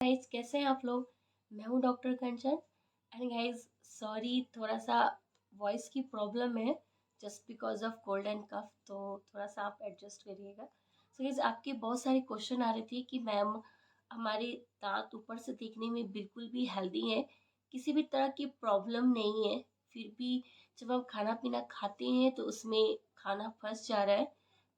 Guys, कैसे हैं आप लोग। मैं हूं doctor Kanchan. And guys, sorry, थोड़ा सा वॉइस की प्रॉब्लम है just because of cold and cough, तो थोड़ा सा आप एडजस्ट करिएगा। सो गाइस, आपके बहुत सारे क्वेश्चन आ रहे थे कि मैम, हमारे दांत ऊपर से देखने में बिल्कुल भी हेल्दी हैं, किसी भी तरह की प्रॉब्लम नहीं है, फिर भी जब हम खाना पीना खाते हैं तो उसमें खाना फंस जा रहा है।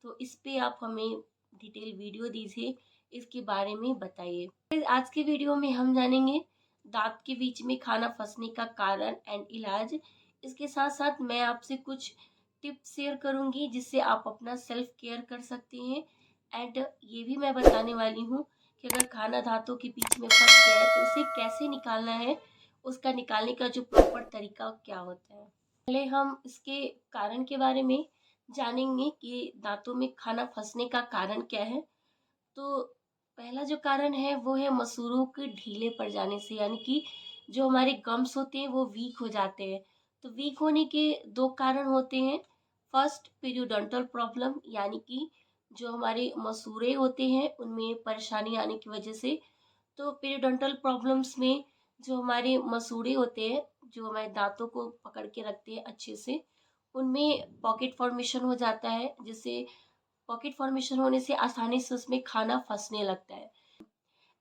तो इस पे आप हमें डिटेल वीडियो दीजिए, इसके बारे में बताइए। फिर आज के वीडियो में हम जानेंगे दांत के बीच में खाना फंसने का कारण एंड इलाज। इसके साथ साथ मैं आपसे कुछ टिप्स शेयर करूंगी जिससे आप अपना सेल्फ केयर कर सकते हैं। एंड ये भी मैं बताने वाली हूँ कि अगर खाना दांतों के बीच में फंस गया है तो उसे कैसे निकालना है, उसका निकालने का जो प्रॉपर तरीका क्या होता है। पहले हम इसके कारण के बारे में जानेंगे कि दांतों में खाना फंसने का कारण क्या है। तो पहला जो कारण है वो है मसूड़ों के ढीले पड़ जाने से, यानी कि जो हमारे गम्स होते हैं वो वीक हो जाते हैं। तो वीक होने के दो कारण होते हैं। फर्स्ट, पीरियोडोंटल प्रॉब्लम, यानी कि जो हमारे मसूड़े होते हैं उनमें परेशानी आने की वजह से। तो पीरियोडोंटल प्रॉब्लम्स में जो हमारे मसूड़े होते हैं, जो हमारे दांतों को पकड़ के रखते हैं अच्छे से, उनमें पॉकेट फॉर्मेशन हो जाता है, जिससे पॉकेट फॉर्मेशन होने से आसानी से उसमें खाना फंसने लगता है।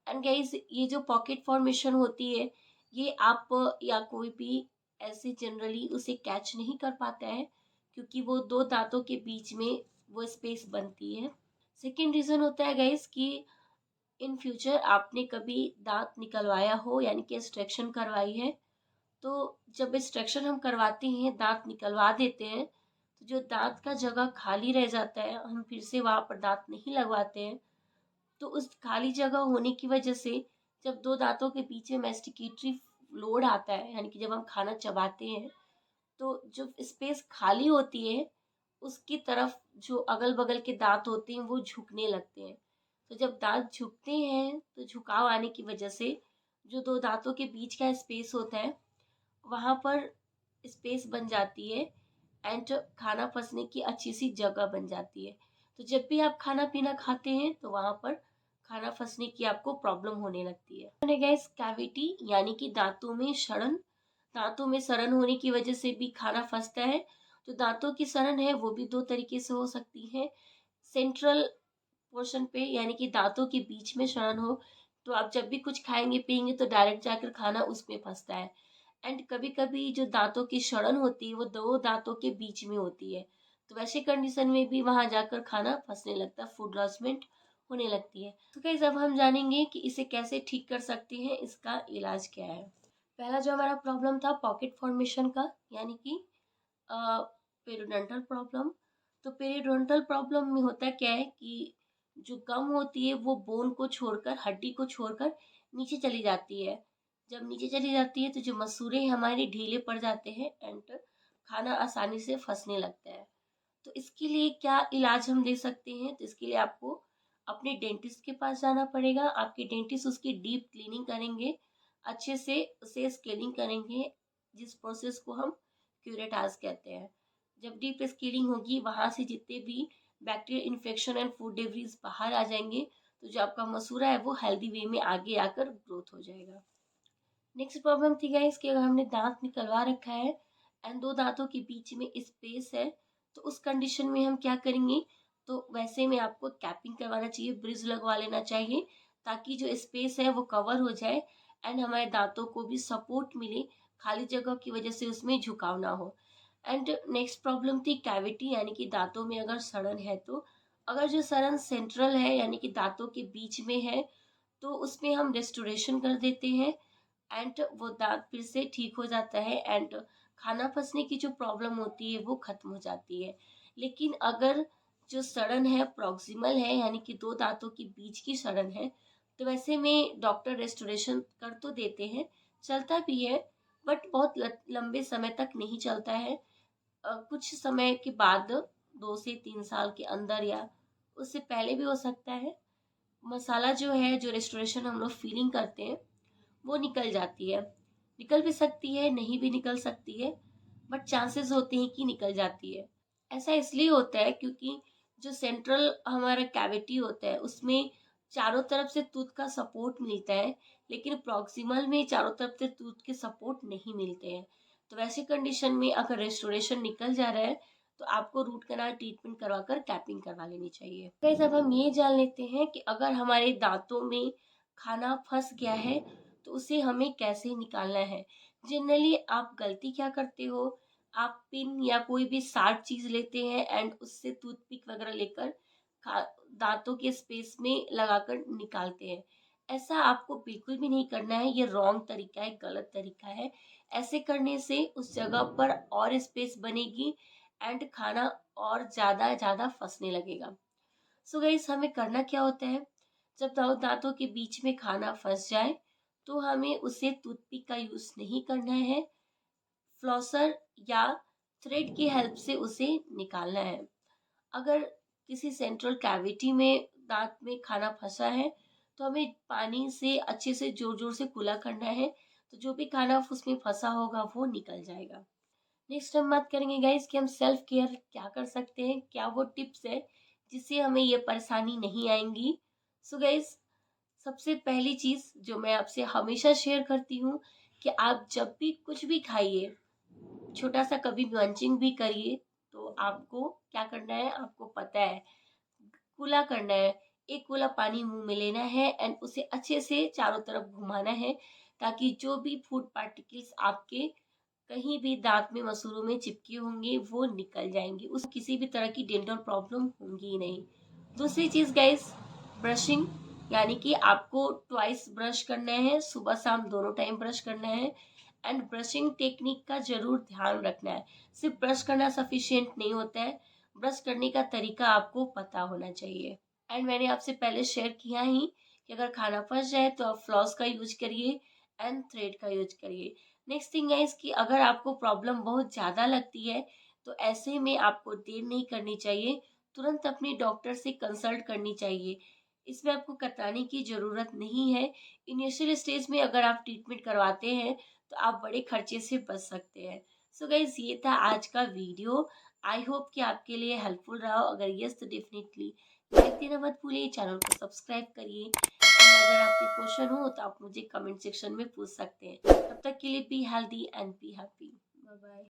एंड गाइस, ये जो पॉकेट फॉर्मेशन होती है, ये आप या कोई भी ऐसे जनरली उसे कैच नहीं कर पाता है, क्योंकि वो दो दांतों के बीच में वो स्पेस बनती है। सेकेंड रीजन होता है गाइस कि इन फ्यूचर आपने कभी दांत निकलवाया हो, यानी कि एक्सट्रैक्शन करवाई है। तो जब एक्सट्रैक्शन हम करवाते हैं, दांत निकलवा देते हैं, तो जो दांत का जगह खाली रह जाता है, हम फिर से वहां पर दांत नहीं लगवाते हैं। तो उस खाली जगह होने की वजह से जब दो दांतों के बीच में मैस्टिकेटरी फ्लूइड आता है, यानी कि जब हम खाना चबाते हैं, तो जो स्पेस खाली होती है उसकी तरफ जो अगल बगल के दांत होते हैं वो झुकने लगते हैं। तो जब दांत झुकते हैं तो झुकाव आने की वजह से जो दो दांतों के बीच का स्पेस होता है वहां पर स्पेस बन जाती है, एंड खाना फंसने की अच्छी सी जगह बन जाती है। तो जब भी आप खाना पीना खाते हैं तो वहां पर खाना फंसने की आपको प्रॉब्लम होने लगती है। गैस, कैविटी, यानी कि दांतों में सड़न। दांतों में सड़न होने की वजह से भी खाना फंसता है। तो दांतों की सड़न है वो भी दो तरीके से हो सकती है। सेंट्रल पोर्शन पे, यानी कि दांतों के बीच में सड़न हो, तो आप जब भी कुछ खाएंगे पिएंगे तो डायरेक्ट जाकर खाना उसमें फंसता है। एंड कभी कभी जो दांतों की सड़न होती है वो दो दांतों के बीच में होती है, तो वैसे कंडीशन में भी वहां जाकर खाना फंसने लगता है, फूड लॉसमेंट होने लगती है। तो गाइस, अब हम जानेंगे कि इसे कैसे ठीक कर सकते हैं, इसका इलाज क्या है। पहला जो हमारा प्रॉब्लम था पॉकेट फॉर्मेशन का, यानी कि पेरियोडोंटल प्रॉब्लम। तो पेरियोडोंटल प्रॉब्लम में होता क्या है कि जो गम होती है वो बोन को छोड़कर, हड्डी को छोड़कर नीचे चली जाती है। जब नीचे चली जाती है तो जो मसूड़े हमारे ढीले पड़ जाते हैं एंड खाना आसानी से फंसने लगता है। तो इसके लिए क्या इलाज हम दे सकते हैं, तो इसके लिए आपको अपने डेंटिस्ट के पास जाना पड़ेगा। आपके डेंटिस्ट उसकी डीप क्लीनिंग करेंगे, अच्छे से उसे स्केलिंग करेंगे, जिस प्रोसेस को हम क्यूरेटाज कहते हैं। जब डीप स्केलिंग होगी वहां से जितने भी bacterial infection and food debris बाहर आ जाएंगे, तो जो आपका मसूड़ा है वो हेल्दी वे में आगे आकर ग्रोथ हो जाएगा। नेक्स्ट प्रॉब्लम थी गाइस कि अगर हमने दांत निकलवा रखा है एंड दो दांतों के बीच में स्पेस है, तो उस कंडीशन में हम क्या करेंगे। तो वैसे में आपको कैपिंग करवाना चाहिए, ब्रिज लगवा लेना चाहिए, ताकि जो स्पेस है वो कवर हो जाए एंड हमारे दांतों को भी सपोर्ट मिले, खाली जगह की वजह से उसमें झुकाव ना हो। एंड नेक्स्ट प्रॉब्लम थी कैविटी, यानी कि दांतों में अगर सड़न है, तो अगर जो सड़न सेंट्रल है यानी कि दांतों के बीच में है, तो उसमें हम रेस्टोरेशन कर देते हैं एंड वो दांत फिर से ठीक हो जाता है एंड खाना फंसने की जो प्रॉब्लम होती है वो खत्म हो जाती है। लेकिन अगर जो सड़न है प्रॉक्सिमल है, यानी कि दो दांतों के बीच की सड़न है, तो वैसे में डॉक्टर रेस्टोरेशन कर तो देते हैं, चलता भी है, बट बहुत लंबे समय तक नहीं चलता है। कुछ समय के बाद, 2 से 3 साल के अंदर या उससे पहले भी हो सकता है, मसाला जो है, जो रेस्टोरेशन हम लोग फीलिंग करते हैं, वो निकल जाती है। निकल भी सकती है, नहीं भी निकल सकती है, बट चांसेस होते हैं कि निकल जाती है। ऐसा इसलिए होता है क्योंकि जो सेंट्रल हमारा कैविटी होता है उसमें चारों तरफ से टूथ का सपोर्ट मिलता है, लेकिन प्रॉक्सिमल में चारों तरफ से टूथ के सपोर्ट नहीं मिलते हैं। तो वैसी कंडीशन में अगर रेस्टोरेशन निकल जा रहा है तो आपको रूट कनाल ट्रीटमेंट करवाकर कैपिंग करवा लेनी चाहिए। गाइस अब हम ये जान लेते हैं कि अगर हमारे दांतों में खाना फंस गया है तो उसे हमें कैसे निकालना है। जनरली आप गलती क्या करते हो, आप पिन या कोई भी शार्प चीज लेते हैं एंड उससे टूथपिक वगैरह लेकर दांतों के स्पेस में लगाकर निकालते हैं। ऐसा आपको बिल्कुल भी नहीं करना है, ये रॉन्ग तरीका है, गलत तरीका है। ऐसे करने से उस जगह पर और स्पेस बनेगी एंड खाना और ज़्यादा फँसने लगेगा। सो गाइस हमें करना क्या होता है, जब दाँतों के बीच में खाना फँस जाए, तो हमें उसे टूथपिक का यूज़ नहीं करना है, फ्लॉसर या थ्रेड की हेल्प से उसे निकालना है। अगर किसी सेंट्रल कैविटी में दाँत में खाना फँसा है, तो हमें पानी से अच्छे से ज़ोर-ज़ोर से कुल्ला करना है, तो जो भी खाना उसमें फँसा होगा वो निकल जाएगा। नेक्स्ट हम बात करेंगे गाइस कि हम सेल्फ केयर क्या कर सकते हैं, क्या वो टिप्स है जिससे हमें ये परेशानी नहीं आएँगी। सो गाइस सबसे पहली चीज़ जो मैं आपसे हमेशा शेयर करती हूँ कि आप जब भी कुछ भी खाइए, छोटा-सा कभी मंचिंग भी करिए, तो आपको क्या करना है, आपको पता है, कुल्ला करना है। एक कुल्ला पानी मुँह में लेना है एंड उसे अच्छे से चारों तरफ घुमाना है, ताकि जो भी फूड पार्टिकल्स आपके कहीं भी दाँत में, मसूड़ों में चिपके होंगे, वो निकल जाएँगे। उस किसी भी तरह की डेंटल प्रॉब्लम होंगी ही नहीं। दूसरी चीज़ गाइस, ब्रशिंग, यानी कि आपको ट्वाइस ब्रश करना है, सुबह-शाम दोनों टाइम ब्रश करना है एंड ब्रशिंग टेक्निक का ज़रूर ध्यान रखना है। सिर्फ़ ब्रश करना सफिशिएंट नहीं होता है, ब्रश करने का तरीका आपको पता होना चाहिए। एंड मैंने आपसे पहले शेयर किया ही कि अगर खाना फँस जाए तो आप फ्लॉस का यूज़ करिए एंड थ्रेड का यूज़ करिए। नेक्स्ट थिंग है इसकी, अगर आपको प्रॉब्लम बहुत ज़्यादा लगती है, तो ऐसे में आपको देर नहीं करनी चाहिए, तुरंत अपने डॉक्टर से कंसल्ट करनी चाहिए। इसमें आपको कतराने की ज़रूरत नहीं है। इनिशियल स्टेज में अगर आप ट्रीटमेंट करवाते हैं, तो आप बड़े खर्चे से बच सकते हैं। सो गाइज़ ये था आज का वीडियो। आई होप कि आपके लिए हेल्पफुल रहा हो। अगर येस तो डेफिनिटली लाइक देना मत भूलिए, चैनल को सब्सक्राइब करिए एंड अगर आपके क्वेश्चन हो तो आप मुझे कमेंट सेक्शन में पूछ सकते हैं। तब तक के लिए be healthy and be happy. Bye bye.